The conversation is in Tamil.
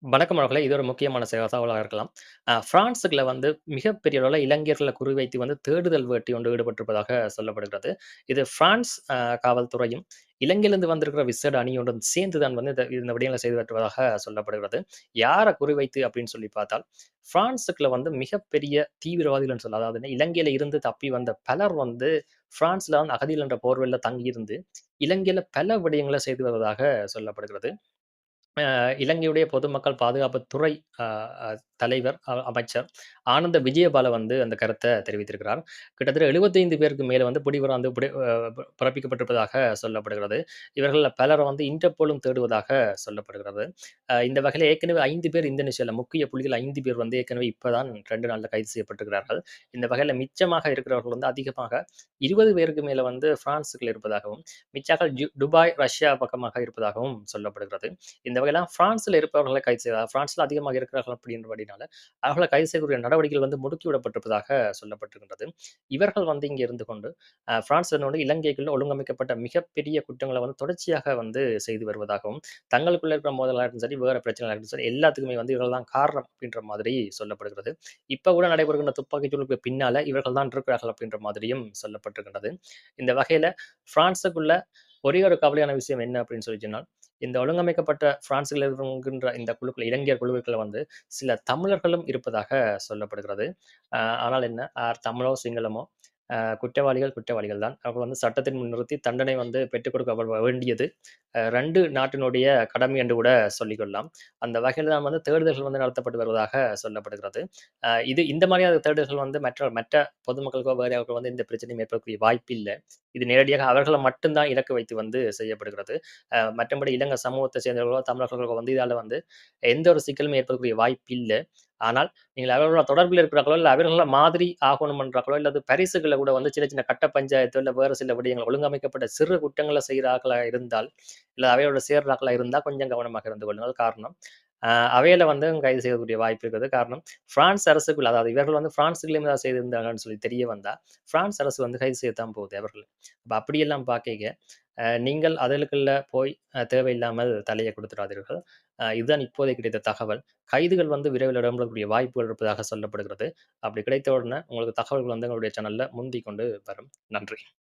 வணக்கம் அவர்களே. இது ஒரு முக்கியமான தகவலாக இருக்கலாம். பிரான்சுக்குள்ள வந்து மிகப்பெரிய அளவுல இளைஞர்கள குறிவைத்து வந்து தேடுதல் வேட்டை ஒன்று ஈடுபட்டிருப்பதாக சொல்லப்படுகிறது. இது பிரான்ஸ் காவல்துறையும், இலங்கையிலிருந்து வந்திருக்கிற விசேட அணியுடன் சேர்ந்து தான் வந்து இந்த விடயங்கள செய்து வருவதாக சொல்லப்படுகிறது. யார குறிவைத்து அப்படின்னு சொல்லி பார்த்தால், பிரான்சுக்குள்ள வந்து மிகப்பெரிய தீவிரவாதிகள்னு சொல்லலாம். அதாவது இலங்கையில இருந்து தப்பி வந்த பலர் வந்து பிரான்ஸ்ல வந்து அகதிகள் என்ற போர்வையில தங்கியிருந்து, இலங்கையில பல விடயங்கள செய்து வருவதாக சொல்லப்படுகிறது. இலங்கையுடைய பொதுமக்கள் பாதுகாப்பு துறை அ அ தலைவர், அமைச்சர் ஆனந்த விஜயபால வந்து அந்த கருத்த தெரிவித்திருக்கிறார். கிட்டத்தட்ட 75 பேருக்கு மேல வந்து பிடிவராந்து பிறப்பிக்கப்பட்டிருப்பதாக சொல்லப்படுகிறது. இவர்கள்ல பலர வந்து இன்டர்போலும் தேடுவதாக சொல்லப்படுகிறது. இந்த வகையில ஏற்கனவே 5 பேர் இந்தோனேசியால முக்கிய புள்ளிகள் 5 பேர் வந்து ஏற்கனவே இப்ப தான் 2 நாள்ல கைது செய்யப்பட்டிருக்கிறார்கள். இந்த வகையில மிச்சமாக இருக்கிறவர்கள் வந்து அதிகமாக 20 பேருக்கு மேல வந்து பிரான்சுக்குள்ள இருப்பதாகவும், மிச்சர்கள் துபாய், ரஷ்யா பக்கமாக இருப்பதாகவும் சொல்லப்படுகிறது. இந்த வகையில பிரான்ஸ்ல இருப்பவர்களை கைது செய்தா பிரான்ஸ்ல அதிகமாக இருக்கிறார்கள் அப்படின்றபடினால, அவர்கள கைது செய்யக்கூடிய நடவடிக்கைகள் வந்து முடுக்கிவிடப்பட்டிருப்பதாக சொல்லப்பட்டிருக்கின்றது. இவர்கள் வந்து இங்க இருந்து கொண்டு, பிரான்ஸ்ல இருந்தோண்டு இலங்கைக்குள்ள ஒழுங்கமைக்கப்பட்ட மிகப்பெரிய குற்றங்கள வந்து தொடர்ச்சியாக வந்து செய்து வருவதாகவும், தங்களுக்குள்ள இருக்கிற மோதலா இருக்கட்டும் சரி, வேற பிரச்சனையா இருக்கட்டும் சரி, எல்லாத்துக்குமே வந்து இவர்கள் தான் காரணம் அப்படின்ற மாதிரி சொல்லப்படுகிறது. இப்ப கூட நடைபெறுகின்ற துப்பாக்கிச் சூட்டுக்கு பின்னால இவர்கள் தான் இருக்கிறார்கள் அப்படின்ற மாதிரியும் சொல்லப்பட்டிருக்கின்றது. இந்த வகையில பிரான்சுக்குள்ள ஒரே ஒரு கவலையான விஷயம் என்ன அப்படின்னு சொல்லி சொன்னால், இந்த ஒழுங்கமைக்கப்பட்ட பிரான்ஸ்ல இருக்கின்ற இந்த குழுக்கள் இளைஞர் குழுக்கள் வந்து சில தமிழர்களும் இருப்பதாக சொல்லப்படுகிறது. ஆனால் என்ன தமிழோ, சிங்களமோ குற்றவாளிகள் குற்றவாளிகள் தான். அவர்கள் வந்து சட்டத்தின் முன் நிறுத்தி தண்டனை வந்து பெற்றுக் கொடுக்கப்பட வேண்டியது 2 நாட்டினுடைய கடமை என்று கூட சொல்லிக்கொள்ளலாம். அந்த வகையில தான் வந்து தேடுதல்கள் வந்து நடத்தப்பட்டு வருவதாக சொல்லப்படுகிறது. இது இந்த மாதிரியான தேடுதல்கள் வந்து மற்ற மற்ற பொதுமக்களுக்கோ, வேற யாருக்கோ வந்து எந்த பிரச்சனையும் ஏற்படக்கூடிய வாய்ப்பில்ல. இது நேரடியாக அவர்கள மட்டும் தான் இலக்கு வைத்து வந்து செய்யப்படுகிறது. மற்றபடி இலங்கை சமூகத்தை சேர்ந்தவர்களோ, தமிழர்களோ வந்து இதால வந்து எந்த ஒரு சிக்கலும் ஏற்படக்கூடிய வாய்ப்பில்ல. ஆனால் நீங்கள் அவர்களோட தொடர்பில் இருக்கிறார்களோ, இல்ல அவர்கள மாதிரி ஆகணும் என்றார்களோ, இல்ல பரிசுகள கூட வந்து சின்ன சின்ன கட்ட பஞ்சாயத்தோ, இல்ல வேறு சில விடயங்கள் ஒழுங்கமைக்கப்பட்ட சிறு குற்றங்கள செய்றார்களா இருந்தால், இல்ல அவையோட சேர்றார்களா இருந்தா கொஞ்சம் கவனமாக இருந்து கொள்ளுங்கள். காரணம், அ அவையில வந்து கைது செய்யக்கூடிய வாய்ப்பு இருக்கிறது. காரணம், பிரான்ஸ் அரசுக்குள்ள அதாவது இவர்கள் வந்து பிரான்ஸ்லயும் ஏதாவது செய்திருந்தாங்கன்னு சொல்லி தெரிய வந்தா, பிரான்ஸ் அரசு வந்து கைது செய்யத்தான் போகுது அவர்கள. அப்ப அப்படியெல்லாம் பார்க்கைக, நீங்கள் அதலுக்குள்ள போய் தேவையில்லாமல் தலைய குடுத்துறாதீர்கள். இதுதான் இப்போதைக்கு கிடைத்த தகவல். கைதுகள் வந்து விரைவில் இடம்பெறக்கூடிய வாய்ப்புகள் இருப்பதாக சொல்லப்படுகிறது. அப்படி கிடைத்த உடனே உங்களுக்கு தகவல்கள் வந்து எங்களுடைய சேனல்ல முந்திக் கொண்டு வரும். நன்றி.